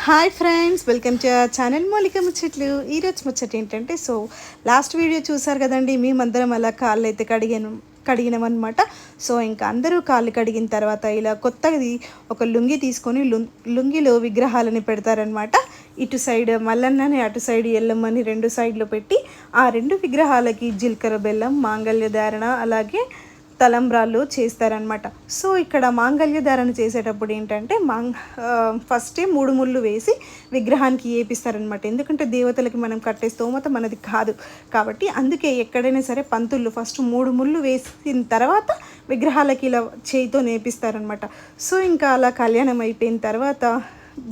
Hi friends, welcome to our channel మౌలిక ముచ్చట్లు. ఈరోజు ముచ్చట ఏంటంటే, లాస్ట్ వీడియో చూసారు కదండి, మేమందరం అలా కాళ్ళు అయితే కడిగినామన్నమాట. సో ఇంకా అందరూ కాళ్ళు కడిగిన తర్వాత ఇలా కొత్తది ఒక లుంగి తీసుకొని లుంగిలో విగ్రహాలని పెడతారనమాట. ఇటు సైడ్ మల్లన్నని, అటు సైడ్ ఎల్లమ్మని రెండు సైడ్లో పెట్టి ఆ రెండు విగ్రహాలకి జీలకర్ర బెల్లం, మాంగళ్య ధారణ, అలాగే తలంబ్రాలు చేస్తారనమాట. సో ఇక్కడ మాంగళ్య ధారణ చేసేటప్పుడు ఏంటంటే ఫస్టే 3 ముళ్ళు వేసి విగ్రహానికి ఏపిస్తారనమాట. ఎందుకంటే దేవతలకి మనం కట్టే స్తోమత మనది కాదు కాబట్టి, అందుకే ఎక్కడైనా సరే పంతులు ఫస్ట్ 3 ముళ్ళు వేసిన తర్వాత విగ్రహాలకి ఇలా చేయితో నేపిస్తారనమాట. సో ఇంకా అలా కళ్యాణం అయిపోయిన తర్వాత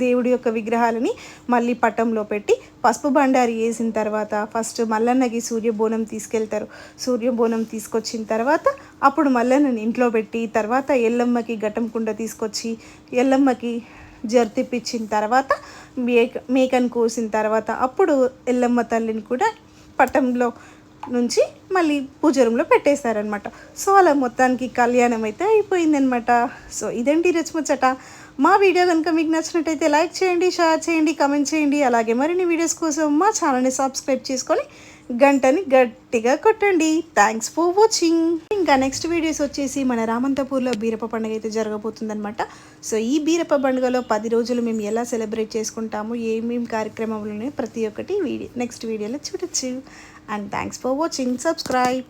దేవుడి యొక్క విగ్రహాలని మళ్ళీ పటంలో పెట్టి పసుపు బండారి వేసిన తర్వాత ఫస్ట్ మల్లన్నకి సూర్యబోనం తీసుకెళ్తారు. సూర్యబోనం తీసుకొచ్చిన తర్వాత అప్పుడు మల్లన్నని ఇంట్లో పెట్టి, తర్వాత ఎల్లమ్మకి ఘటం కుండ తీసుకొచ్చి ఎల్లమ్మకి జర్తిప్పించిన తర్వాత మేకను కోసిన తర్వాత అప్పుడు ఎల్లమ్మ తల్లిని కూడా పటంలో నుంచి మళ్ళీ పూజ రూమ్లో పెట్టేశారనమాట. సో అలా మొత్తానికి కళ్యాణం అయితే అయిపోయిందనమాట. సో ఇదేంటి రచముచ్చట. మా వీడియో కనుక మీకు నచ్చినట్టయితే లైక్ చేయండి, షేర్ చేయండి, కామెంట్ చేయండి. అలాగే మరిన్ని వీడియోస్ కోసం మా ఛానల్ని సబ్స్క్రైబ్ చేసుకొని గంటని గట్టిగా కొట్టండి. Thanks for watching. ఇంకా నెక్స్ట్ వీడియోస్ వచ్చేసి మన రామంతపూర్లో బీరప్ప పండుగ అయితే జరగబోతుందనమాట. సో ఈ బీరప్ప పండుగలో 10 రోజులు మేము ఎలా సెలబ్రేట్ చేసుకుంటాము, ఏమేమి కార్యక్రమాలు ప్రతి ఒక్కటి నెక్స్ట్ వీడియోలో చూడొచ్చు. And thanks for watching. Subscribe.